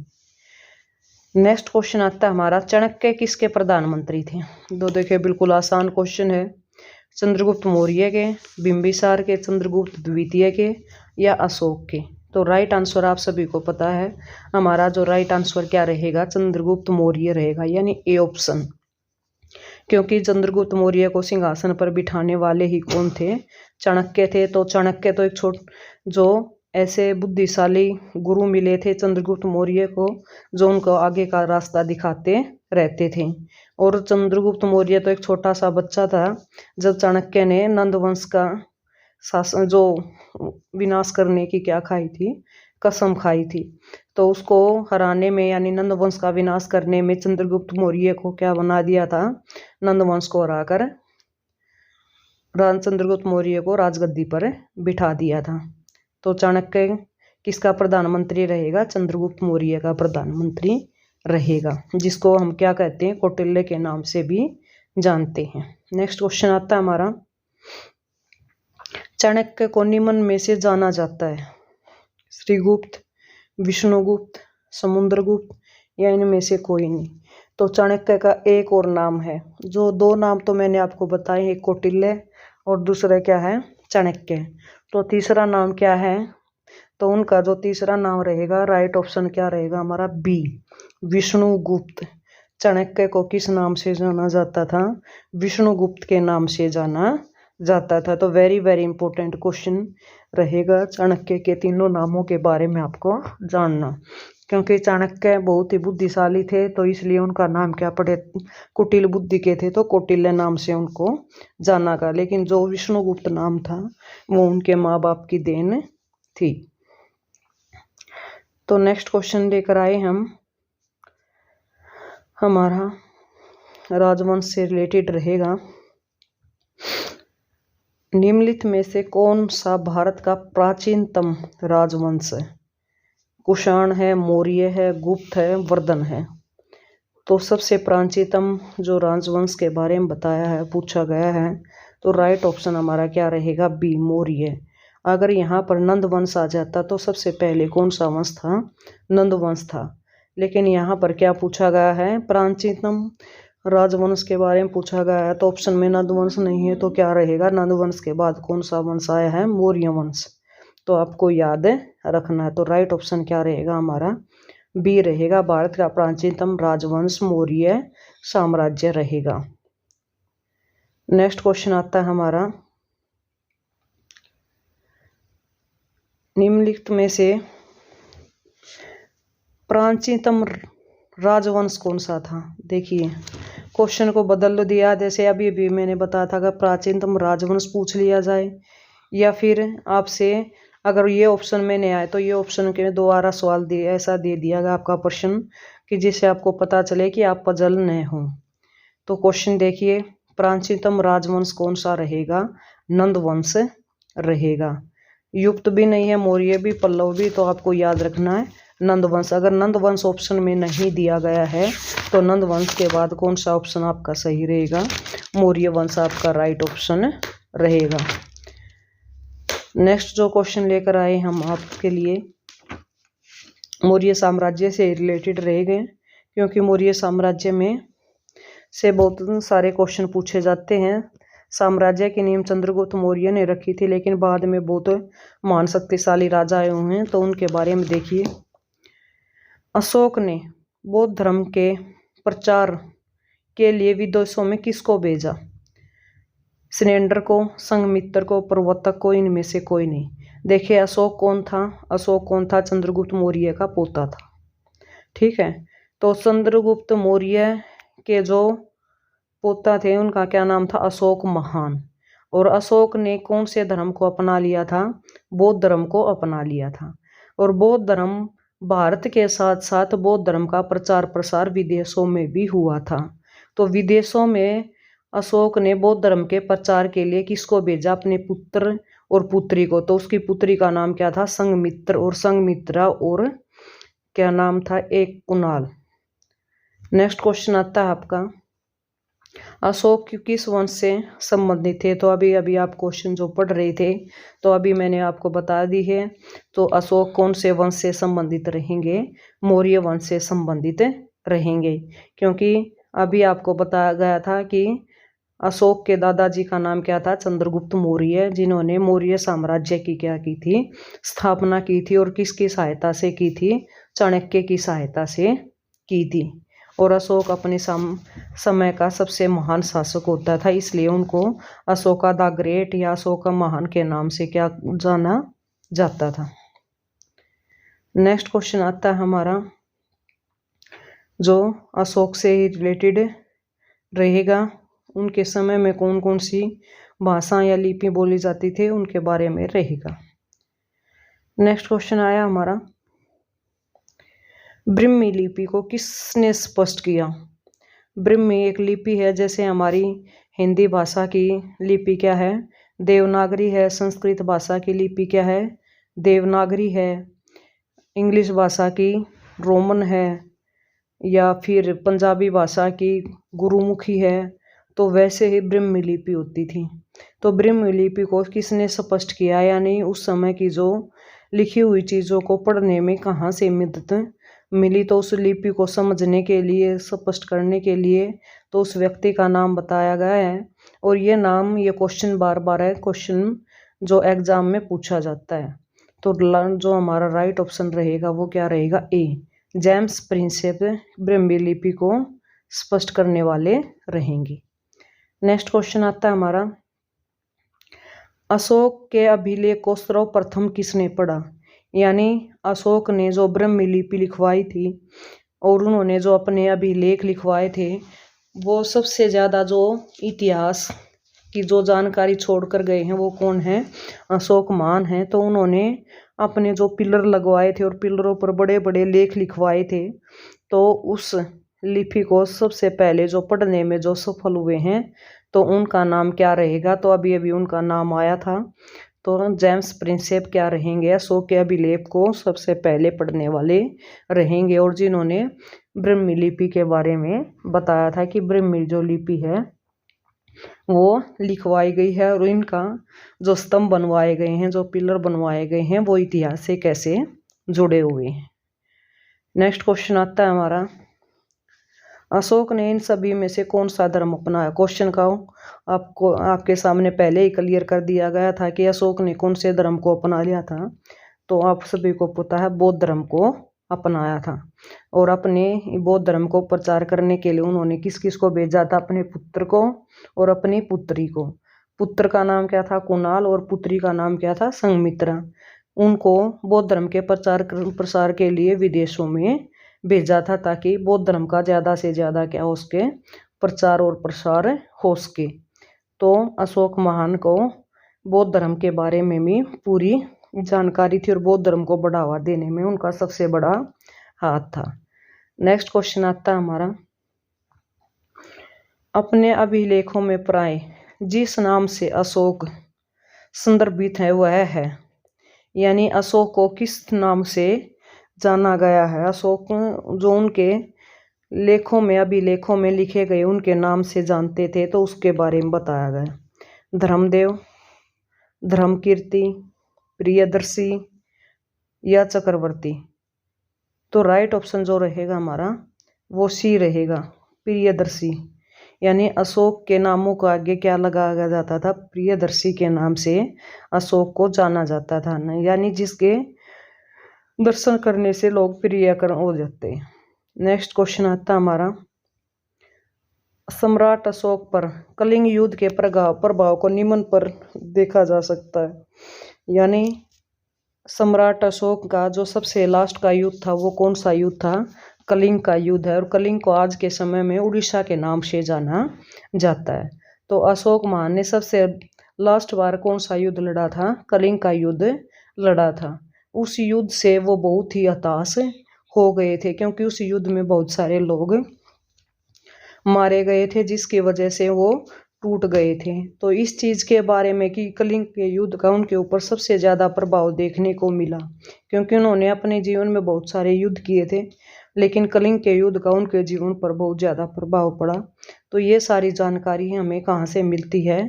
नेक्स्ट क्वेश्चन आता है हमारा, चाणक्य किसके प्रधानमंत्री थे? तो देखिए बिल्कुल आसान क्वेश्चन है। चंद्रगुप्त मौर्य के, बिंबिसार के, चंद्रगुप्त द्वितीय के या अशोक के? तो राइट आंसर आप सभी को पता है, हमारा जो राइट आंसर क्या रहेगा? चंद्रगुप्त मौर्य रहेगा, यानी ए ऑप्शन। क्योंकि चंद्रगुप्त मौर्य को सिंहासन पर बिठाने वाले ही कौन थे? चाणक्य थे। तो चाणक्य तो एक जो ऐसे बुद्धिशाली गुरु मिले थे चंद्रगुप्त मौर्य को, जो उनको आगे का रास्ता दिखाते रहते थे। और चंद्रगुप्त मौर्य तो एक छोटा सा बच्चा था जब चाणक्य ने नंद वंश का शासन जो विनाश करने की क्या खाई थी, कसम खाई थी। तो उसको हराने में यानी नंद वंश का विनाश करने में चंद्रगुप्त मौर्य को क्या बना दिया था? नंद वंश को हराकर चंद्रगुप्त मौर्य को राजगद्दी पर बिठा दिया था। तो चाणक्य किसका प्रधानमंत्री रहेगा? चंद्रगुप्त मौर्य का प्रधानमंत्री रहेगा, जिसको हम क्या कहते हैं? कौटिल्य के नाम से भी जानते हैं। नेक्स्ट क्वेश्चन आता है हमारा, चाणक्य को निम्न में से जाना जाता है? श्रीगुप्त, विष्णुगुप्त, समुद्रगुप्त या इनमें से कोई नहीं। तो चाणक्य का एक और नाम है, जो दो नाम तो मैंने आपको बताए, एक कौटिल्य और दूसरा क्या है? चाणक्य। तो तीसरा नाम क्या है? तो उनका जो तीसरा नाम रहेगा, राइट ऑप्शन क्या रहेगा हमारा? बी, विष्णुगुप्त। चाणक्य को किस नाम से जाना जाता था? विष्णुगुप्त के नाम से जाना जाता था। तो वेरी वेरी इंपॉर्टेंट क्वेश्चन रहेगा चाणक्य के तीनों नामों के बारे में आपको जानना, क्योंकि चाणक्य बहुत ही बुद्धिशाली थे, तो इसलिए उनका नाम क्या पड़े? कुटिल बुद्धि के थे, तो कौटिल्य नाम से उनको जाना गया। लेकिन जो विष्णुगुप्त नाम था वो उनके माँ बाप की देन थी। तो नेक्स्ट क्वेश्चन लेकर आए हम, हमारा राजवंश से रिलेटेड रहेगा। निम्नलिखित में से कौन सा भारत का प्राचीनतम राजवंश है? कुषाण है, मौर्य है, गुप्त है, वर्धन है। तो सबसे प्राचीनतम जो राजवंश के बारे में बताया है, पूछा गया है, तो राइट ऑप्शन हमारा क्या रहेगा? बी, मौर्य। अगर यहाँ पर नंद वंश आ जाता तो सबसे पहले कौन सा वंश था? नंद वंश था। लेकिन यहाँ पर क्या पूछा गया है? प्राचीनतम राजवंश के बारे में पूछा गया है, तो ऑप्शन में नंद वंश नहीं है, तो क्या रहेगा? नंद वंश के बाद कौन सा वंश आया है? मौर्य वंश। तो आपको याद रखना है। तो राइट ऑप्शन क्या रहेगा हमारा? बी रहेगा, भारत का प्राचीनतम राजवंश मौर्य साम्राज्य रहेगा। नेक्स्ट क्वेश्चन आता है हमारा, निम्नलिखित में से प्राचीनतम राजवंश कौन सा था? देखिए क्वेश्चन को बदल दिया, जैसे अभी अभी मैंने बताया था कि प्राचीनतम राजवंश पूछ लिया जाए, या फिर आपसे अगर ये ऑप्शन में नहीं आए तो ये ऑप्शन के दोबारा सवाल दिए ऐसा दे दिया गया आपका प्रश्न कि जिससे आपको पता चले कि आप पजल न हो। तो क्वेश्चन देखिए, प्राचीनतम राजवंश कौन सा रहेगा? नंद वंश रहेगा। युक्त भी नहीं है, मौर्य भी, पल्लव भी, तो आपको याद रखना है नंद वंश। अगर नंद वंश ऑप्शन में नहीं दिया गया है तो नंद वंश के बाद कौन सा ऑप्शन आपका सही रहेगा? मौर्य वंश आपका राइट ऑप्शन रहेगा। नेक्स्ट जो क्वेश्चन लेकर आए हम आपके लिए, मौर्य साम्राज्य से रिलेटेड रहेंगे, क्योंकि मौर्य साम्राज्य में से बहुत सारे क्वेश्चन पूछे जाते हैं। साम्राज्य की नींव चंद्रगुप्त मौर्य ने रखी थी, लेकिन बाद में बहुत महान शक्तिशाली राजा आए हुए हैं, तो उनके बारे में देखिए। अशोक ने बौद्ध धर्म के प्रचार के लिए विदेशों में किसको भेजा? सिनेंडर को, संघमित्र को, प्रवर्तक को, इनमें से कोई नहीं। देखिए अशोक कौन था? अशोक कौन था? चंद्रगुप्त मौर्य का पोता था। ठीक है, तो चंद्रगुप्त मौर्य के जो पोता थे उनका क्या नाम था? अशोक महान। और अशोक ने कौन से धर्म को अपना लिया था? बौद्ध धर्म को अपना लिया था। और बौद्ध धर्म भारत के साथ साथ बौद्ध धर्म का प्रचार प्रसार विदेशों में भी हुआ था। तो विदेशों में अशोक ने बौद्ध धर्म के प्रचार के लिए किसको भेजा? अपने पुत्र और पुत्री को। तो उसकी पुत्री का नाम क्या था? संघमित्र, और संघमित्रा और क्या नाम था? एक कुणाल। नेक्स्ट क्वेश्चन आता है आपका, अशोक किस वंश से संबंधित थे? तो अभी अभी आप क्वेश्चन जो पढ़ रहे थे तो अभी मैंने आपको बता दी है। तो अशोक कौन से वंश से संबंधित रहेंगे? मौर्य वंश से संबंधित रहेंगे, क्योंकि अभी आपको बताया गया था कि अशोक के दादाजी का नाम क्या था? चंद्रगुप्त मौर्य, जिन्होंने मौर्य साम्राज्य की क्या की थी? स्थापना की थी। और किसकी सहायता से की थी? चाणक्य की सहायता से की थी। और अशोक अपने समय का सबसे महान शासक होता था, इसलिए उनको अशोका द ग्रेट या अशोका महान के नाम से क्या जाना जाता था। नेक्स्ट क्वेश्चन आता है हमारा जो अशोक से ही रिलेटेड रहेगा। उनके समय में कौन कौन सी भाषा या लिपि बोली जाती थी उनके बारे में रहेगा। नेक्स्ट क्वेश्चन आया हमारा ब्रह्मी लिपि को किसने स्पष्ट किया। ब्रह्मी एक लिपि है, जैसे हमारी हिंदी भाषा की लिपि क्या है, देवनागरी है। संस्कृत भाषा की लिपि क्या है, देवनागरी है। इंग्लिश भाषा की रोमन है, या फिर पंजाबी भाषा की गुरुमुखी है। तो वैसे ही ब्रह्मी लिपि होती थी। तो ब्रह्मी लिपि को किसने स्पष्ट किया, यानी उस समय की जो लिखी हुई चीज़ों को पढ़ने में कहाँ से मदद मिली, तो उस लिपि को समझने के लिए, स्पष्ट करने के लिए तो उस व्यक्ति का नाम बताया गया है। और ये नाम, ये क्वेश्चन बार बार है, क्वेश्चन जो एग्जाम में पूछा जाता है। तो जो हमारा राइट ऑप्शन रहेगा वो क्या रहेगा, ए, जेम्स प्रिंसेप ब्रह्मी लिपि को स्पष्ट करने वाले रहेंगे। नेक्स्ट क्वेश्चन आता है हमारा अशोक के अभिलेख को सर्वप्रथम किसने पढ़ा। यानी अशोक ने जो ब्रह्मी लिपि लिखवाई थी और उन्होंने जो अपने अभिलेख लिखवाए थे, वो सबसे ज़्यादा जो इतिहास की जो जानकारी छोड़कर गए हैं वो कौन है, अशोक महान हैं। तो उन्होंने अपने जो पिलर लगवाए थे और पिलरों पर बड़े बड़े लेख लिखवाए थे, तो उस लिपि को सबसे पहले जो पढ़ने में जो सफल हुए हैं तो उनका नाम क्या रहेगा। तो अभी अभी उनका नाम आया था, तो जेम्स प्रिंसेप क्या रहेंगे, अशोक के अभिलेख को सबसे पहले पढ़ने वाले रहेंगे, और जिन्होंने ब्रह्मी लिपि के बारे में बताया था कि ब्रह्मी जो लिपि है वो लिखवाई गई है और इनका जो स्तंभ बनवाए गए हैं, जो पिलर बनवाए गए हैं, वो इतिहास से कैसे जुड़े हुए हैं। नेक्स्ट क्वेश्चन आता है हमारा अशोक ने इन सभी में से कौन सा धर्म अपनाया। क्वेश्चन का आपको आपके सामने पहले ही क्लियर कर दिया गया था कि अशोक ने कौन से धर्म को अपना लिया था। तो आप सभी को पता है बौद्ध धर्म को अपनाया था, और अपने बौद्ध धर्म को प्रचार करने के लिए उन्होंने किस किस को भेजा था, अपने पुत्र को और अपनी पुत्री को। पुत्र का नाम क्या था, कुणाल, और पुत्री का नाम क्या था, संघमित्रा। उनको बौद्ध धर्म के प्रसार के लिए विदेशों में भेजा था, ताकि बौद्ध धर्म का ज़्यादा से ज़्यादा क्या हो सके, प्रचार और प्रसार हो सके। तो अशोक महान को बौद्ध धर्म के बारे में भी पूरी जानकारी थी और बौद्ध धर्म को बढ़ावा देने में उनका सबसे बड़ा हाथ था। नेक्स्ट क्वेश्चन आता है हमारा अपने अभिलेखों में प्राय जिस नाम से अशोक संदर्भित है वह है। यानी अशोक को किस नाम से जाना गया है। अशोक जो उनके लेखों में, अभिलेखों में लिखे गए उनके नाम से जानते थे, तो उसके बारे में बताया गया। धर्मदेव, धर्मकीर्ति, प्रियदर्शी या चक्रवर्ती। तो राइट ऑप्शन जो रहेगा हमारा वो सी रहेगा, प्रियदर्शी। यानी अशोक के नामों को आगे क्या लगाया जाता था, प्रियदर्शी के नाम से अशोक को जाना जाता था, यानी जिसके दर्शन करने से लोग प्रियकर हो जाते हैं। नेक्स्ट क्वेश्चन आता हमारा सम्राट अशोक पर कलिंग युद्ध के प्रभाव को निम्न पर देखा जा सकता है। यानी सम्राट अशोक का जो सबसे लास्ट का युद्ध था वो कौन सा युद्ध था, कलिंग का युद्ध है, और कलिंग को आज के समय में उड़ीसा के नाम से जाना जाता है। तो अशोक महान ने सबसे लास्ट बार कौन सा युद्ध लड़ा था, कलिंग का युद्ध लड़ा था। उस युद्ध से वो बहुत ही हताश हो गए थे, क्योंकि उस युद्ध में बहुत सारे लोग मारे गए थे, जिसकी वजह से वो टूट गए थे। तो इस चीज़ के बारे में कि कलिंग के युद्ध का उनके ऊपर सबसे ज़्यादा प्रभाव देखने को मिला, क्योंकि उन्होंने अपने जीवन में बहुत सारे युद्ध किए थे, लेकिन कलिंग के युद्ध का उनके जीवन पर बहुत ज़्यादा प्रभाव पड़ा। तो ये सारी जानकारी हमें कहाँ से मिलती है,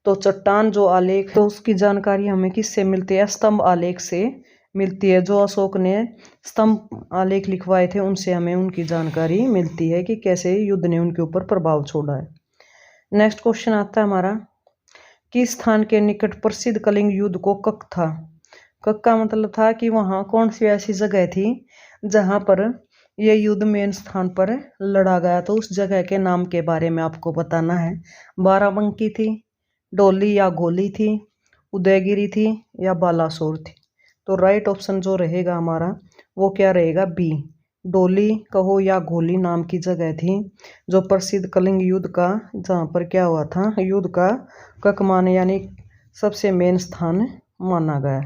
तो चट्टान जो आलेख, तो उसकी जानकारी हमें किससे मिलती है, स्तंभ आलेख से मिलती है। जो अशोक ने स्तंभ आलेख लिखवाए थे उनसे हमें उनकी जानकारी मिलती है कि कैसे युद्ध ने उनके ऊपर प्रभाव छोड़ा है। नेक्स्ट क्वेश्चन आता है हमारा किस स्थान के निकट प्रसिद्ध कलिंग युद्ध को कक था। कक का मतलब था कि वहाँ कौन सी ऐसी जगह थी जहाँ पर ये युद्ध मेन स्थान पर लड़ा गया, तो उस जगह के नाम के बारे में आपको बताना है। बाराबंकी थी, डोली या गोली थी, उदयगिरी थी या बालासोर थी। तो राइट ऑप्शन जो रहेगा हमारा वो क्या रहेगा, बी। डोली कहो या गोली नाम की जगह थी जो प्रसिद्ध कलिंग युद्ध का, जहाँ पर क्या हुआ था, युद्ध का ककमान यानी सबसे मेन स्थान माना गया।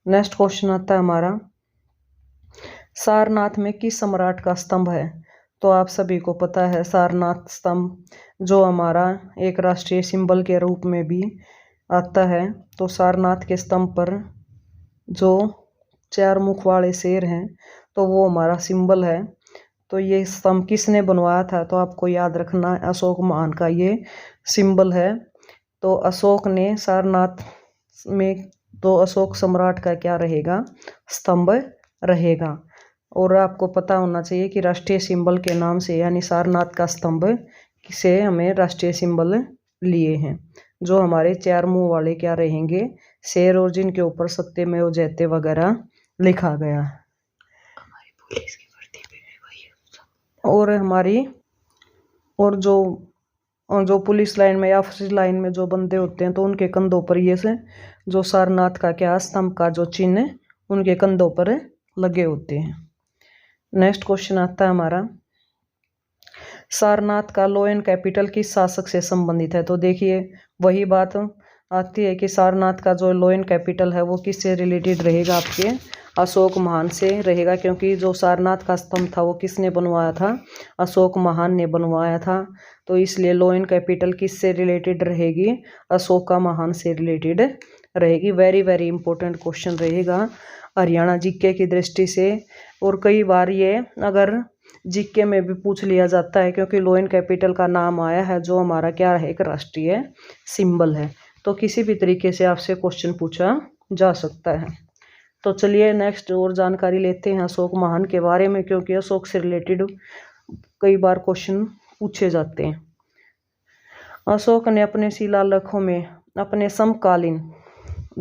नेक्स्ट क्वेश्चन आता है हमारा, सारनाथ में किस सम्राट का स्तंभ है। तो आप सभी को पता है सारनाथ स्तंभ जो हमारा एक राष्ट्रीय सिंबल के रूप में भी आता है। तो सारनाथ के स्तंभ पर जो 4 मुख वाले शेर हैं तो वो हमारा सिंबल है। तो ये स्तंभ किसने बनवाया था, तो आपको याद रखना अशोक महान का ये सिंबल है। तो अशोक ने सारनाथ में, तो अशोक सम्राट का क्या रहेगा, स्तंभ रहेगा। और आपको पता होना चाहिए कि राष्ट्रीय सिंबल के नाम से यानी सारनाथ का स्तंभ से हमें राष्ट्रीय सिंबल लिए हैं, जो हमारे 4 मुंह वाले क्या रहेंगे, शेर, और जिनके ऊपर सत्यमेव जयते वगैरह लिखा गया। और हमारी और जो पुलिस लाइन में या फौजी लाइन में जो बंदे होते हैं तो उनके कंधों पर ये से जो सारनाथ का क्या स्तंभ का जो चिन्ह उनके कंधों पर लगे होते हैं। नेक्स्ट क्वेश्चन आता है हमारा, सारनाथ का लोयन कैपिटल किस शासक से संबंधित है। तो देखिए वही बात आती है कि सारनाथ का जो लोयन कैपिटल है वो किससे रिलेटेड रहेगा, आपके अशोक महान से रहेगा, क्योंकि जो सारनाथ का स्तंभ था वो किसने बनवाया था, अशोक महान ने बनवाया था। तो इसलिए लोयन कैपिटल किससे रिलेटेड रहेगी, अशोक महान से रिलेटेड रहेगी। वेरी वेरी इंपॉर्टेंट क्वेश्चन रहेगा हरियाणा जीके की दृष्टि से। और कई बार ये अगर जीके में भी पूछ लिया जाता है, क्योंकि लोयन कैपिटल का नाम आया है जो हमारा क्या है, एक राष्ट्रीय सिंबल है। तो किसी भी तरीके से आपसे क्वेश्चन पूछा जा सकता है। तो चलिए नेक्स्ट और जानकारी लेते हैं अशोक महान के बारे में, क्योंकि अशोक से रिलेटेड कई बार क्वेश्चन पूछे जाते हैं। अशोक ने अपने शिलालेखों में अपने समकालीन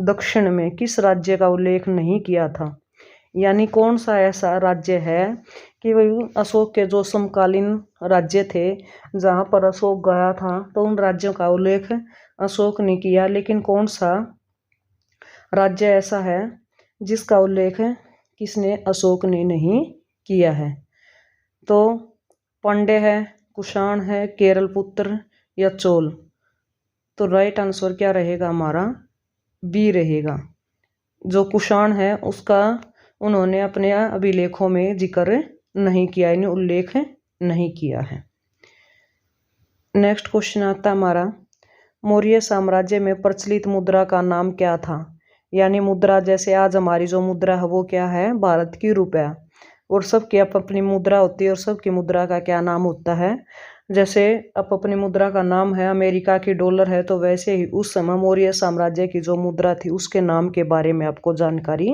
दक्षिण में किस राज्य का उल्लेख नहीं किया था, यानी कौन सा ऐसा राज्य है कि वही अशोक के जो समकालीन राज्य थे जहाँ पर अशोक गया था तो उन राज्यों का उल्लेख अशोक ने किया, लेकिन कौन सा राज्य ऐसा है जिसका उल्लेख किसने, अशोक ने नहीं किया है। तो पांड्य है, कुषाण है, केरल पुत्र या चोल। तो राइट आंसर क्या रहेगा हमारा, बी रहेगा। जो कुषाण है उसका उन्होंने अपने अभिलेखों में जिक्र नहीं किया, यानी उल्लेख नहीं किया है। नेक्स्ट क्वेश्चन आता हमारा, मौर्य साम्राज्य में प्रचलित मुद्रा का नाम क्या था, यानी मुद्रा जैसे आज हमारी जो मुद्रा है वो क्या है, भारत की रुपया। और सबकी अपनी मुद्रा होती है और सबकी मुद्रा का क्या नाम होता है। जैसे अपनी मुद्रा का नाम है अमेरिका की डॉलर है, तो वैसे ही उस समय मौर्य साम्राज्य की जो मुद्रा थी उसके नाम के बारे में आपको जानकारी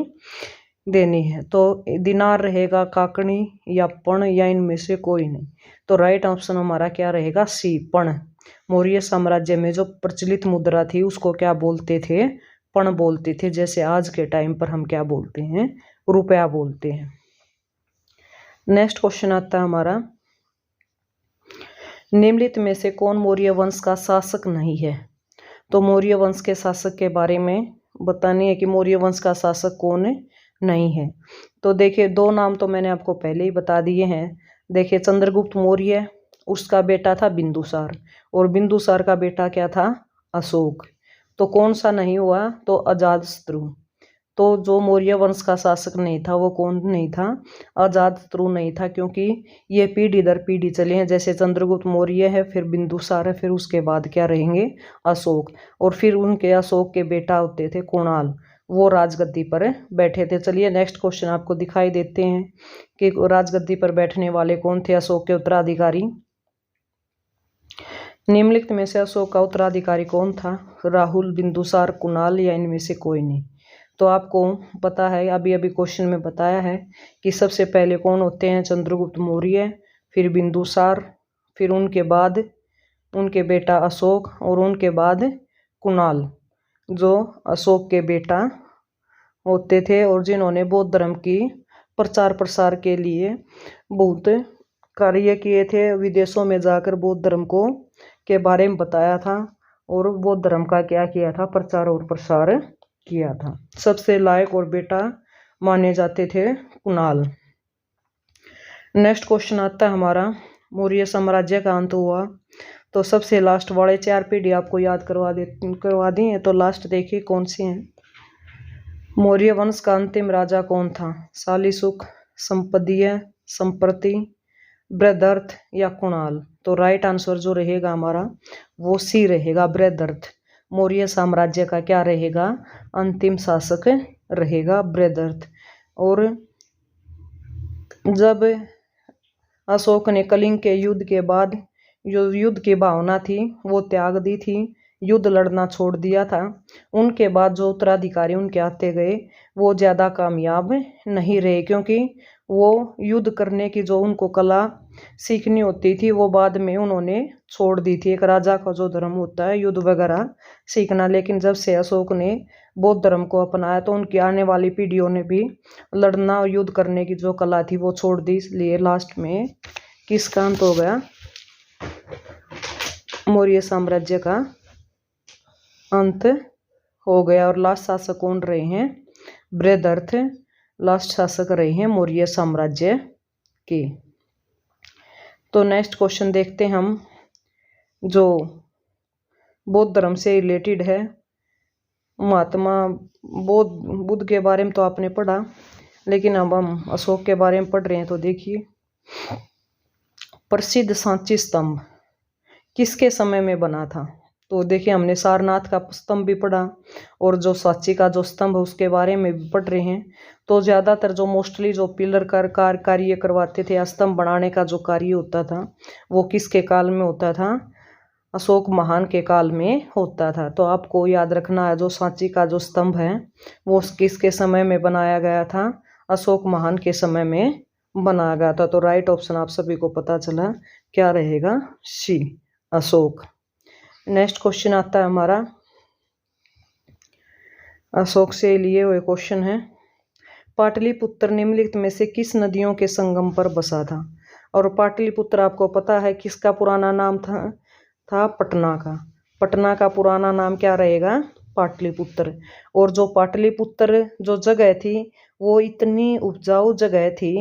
देनी है। तो दिनार रहेगा, काकणी या पण, या इनमें से कोई नहीं। तो राइट ऑप्शन हमारा क्या रहेगा, सी, पण। मौर्य साम्राज्य में जो प्रचलित मुद्रा थी उसको क्या बोलते थे, पण बोलते थे। जैसे आज के टाइम पर हम क्या बोलते हैं, रुपया बोलते हैं। नेक्स्ट क्वेश्चन आता है हमारा, निम्नलिखित में से कौन मौर्य वंश का शासक नहीं है। तो मौर्य वंश के शासक के बारे में बतानी है कि मौर्य वंश का शासक कौन नहीं है। तो देखिए 2 नाम तो मैंने आपको पहले ही बता दिए हैं। देखिए चंद्रगुप्त मौर्य, उसका बेटा था बिंदुसार, और बिंदुसार का बेटा क्या था, अशोक। तो कौन सा नहीं हुआ, तो अजातशत्रु। तो जो मौर्य वंश का शासक नहीं था वो कौन नहीं था, अजातशत्रु नहीं था, क्योंकि ये पीढ़ी दर पीढ़ी चले हैं। जैसे चंद्रगुप्त मौर्य है, फिर बिंदुसार है, फिर उसके बाद क्या रहेंगे, अशोक। और फिर उनके अशोक के बेटा होते थे कुणाल, वो राजगद्दी पर बैठे थे। चलिए नेक्स्ट क्वेश्चन आपको दिखाई देते हैं कि राजगद्दी पर बैठने वाले कौन थे, अशोक के उत्तराधिकारी। निम्नलिखित में से अशोक का उत्तराधिकारी कौन था, राहुल, बिंदुसार, कुणाल, या इनमें से कोई नहीं। तो आपको पता है, अभी अभी क्वेश्चन में बताया है कि सबसे पहले कौन होते हैं, चंद्रगुप्त मौर्य, फिर बिंदुसार, फिर उनके बाद उनके बेटा अशोक, और उनके बाद कुणाल, जो अशोक के बेटा होते थे और जिन्होंने बौद्ध धर्म की प्रचार प्रसार के लिए बहुत कार्य किए थे। विदेशों में जाकर बौद्ध धर्म को के बारे में बताया था और बौद्ध धर्म का क्या किया था, प्रचार और प्रसार किया था। सबसे लायक और बेटा माने जाते थे कुणाल। नेक्स्ट क्वेश्चन आता है हमारा, मौर्य साम्राज्य का अंत हुआ। तो सबसे लास्ट वाले 4 पीढ़ी आपको याद करवा दी है। तो लास्ट देखिए कौन सी है। मौर्य वंश का अंतिम राजा कौन था? शालीशुक, संपदीय, संप्रति, बृहदर्थ या कुणाल? तो राइट आंसर जो रहेगा हमारा वो सी रहेगा, बृहदर्थ। मौर्य साम्राज्य का क्या रहेगा? अंतिम शासक रहेगा बृहदर्थ। और जब अशोक ने कलिंग के युद्ध के बाद जो युद्ध की भावना थी वो त्याग दी थी, युद्ध लड़ना छोड़ दिया था, उनके बाद जो उत्तराधिकारी उनके आते गए वो ज़्यादा कामयाब नहीं रहे, क्योंकि वो युद्ध करने की जो उनको कला सीखनी होती थी वो बाद में उन्होंने छोड़ दी थी। एक राजा का जो धर्म होता है युद्ध वगैरह सीखना, लेकिन जब से अशोक ने बौद्ध धर्म को अपनाया तो उनकी आने वाली पीढ़ियों ने भी लड़ना और युद्ध करने की जो कला थी वो छोड़ दी। इसलिए लास्ट में किसका अंत हो गया? मौर्य साम्राज्य का अंत हो गया। और लास्ट शासक कौन रहे हैं? बृहदर्थ लास्ट शासक रहे हैं मौर्य साम्राज्य के। तो नेक्स्ट क्वेश्चन देखते हैं हम, जो बौद्ध धर्म से रिलेटेड है। महात्मा बुद्ध के बारे में तो आपने पढ़ा, लेकिन अब हम अशोक के बारे में पढ़ रहे हैं। तो देखिए, प्रसिद्ध सांची स्तंभ किसके समय में बना था? तो देखिए, हमने सारनाथ का स्तंभ भी पढ़ा और जो सांची का जो स्तंभ है उसके बारे में भी पढ़ रहे हैं। तो ज़्यादातर जो मोस्टली जो पिलर कार्य करवाते थे या स्तंभ बनाने का जो कार्य होता था वो किसके काल में होता था? अशोक महान के काल में होता था। तो आपको याद रखना है, जो सांची का जो स्तंभ है वो किसके समय में बनाया गया था? अशोक महान के समय में बनाया गया था। तो राइट ऑप्शन आप सभी को पता चला, क्या रहेगा? सी, अशोक। नेक्स्ट क्वेश्चन आता है हमारा, अशोक से लिए हुए क्वेश्चन है। पाटलिपुत्र निम्नलिखित में से किस नदियों के संगम पर बसा था? और पाटलिपुत्र आपको पता है किसका पुराना नाम था पटना का। पटना का पुराना नाम क्या रहेगा? पाटलिपुत्र। और जो पाटलिपुत्र जो जगह थी वो इतनी उपजाऊ जगह थी,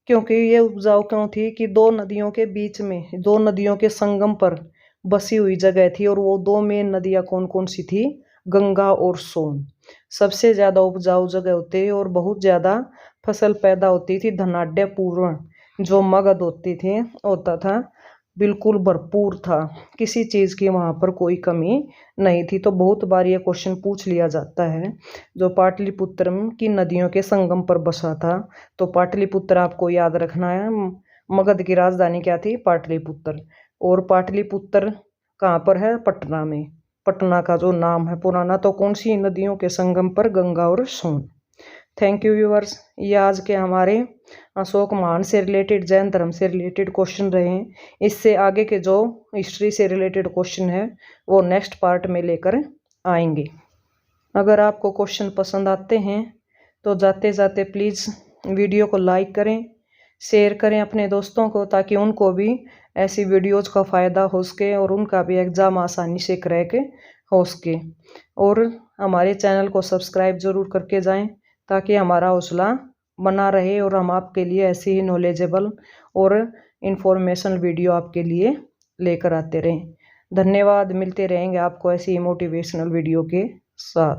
क्योंकि ये उपजाऊ क्यों थी कि 2 नदियों के बीच में, 2 नदियों के संगम पर बसी हुई जगह थी। और वो 2 मेन नदियाँ कौन कौन सी थी? गंगा और सोन। सबसे ज़्यादा उपजाऊ जगह होती और बहुत ज़्यादा फसल पैदा होती थी। धनाढ्य पूर्ण जो मगध होता था, बिल्कुल भरपूर था, किसी चीज़ की वहाँ पर कोई कमी नहीं थी। तो बहुत बार ये क्वेश्चन पूछ लिया जाता है, जो पाटलिपुत्र की नदियों के संगम पर बसा था। तो पाटलिपुत्र आपको याद रखना है। मगध की राजधानी क्या थी? पाटलिपुत्र। और पाटलिपुत्र कहाँ पर है? पटना में। पटना का जो नाम है पुराना। तो कौन सी नदियों के संगम पर? गंगा और सोन। Thank you viewers. ये आज के हमारे अशोक महान से रिलेटेड, जैन धर्म से रिलेटेड क्वेश्चन रहे हैं। इससे आगे के जो हिस्ट्री से रिलेटेड क्वेश्चन है वो नेक्स्ट पार्ट में लेकर आएंगे। अगर आपको क्वेश्चन पसंद आते हैं तो जाते जाते प्लीज़ वीडियो को लाइक करें, शेयर करें अपने दोस्तों को, ताकि उनको भी ऐसी वीडियोज़ का फ़ायदा हो सके और उनका भी एग्ज़ाम आसानी से क्रैक हो सके। और हमारे चैनल को सब्सक्राइब ज़रूर करके जाएं, ताकि हमारा हौसला बना रहे और हम आपके लिए ऐसी ही नॉलेजेबल और इन्फॉर्मेशन वीडियो आपके लिए लेकर आते रहें। धन्यवाद। मिलते रहेंगे आपको ऐसी ही मोटिवेशनल वीडियो के साथ।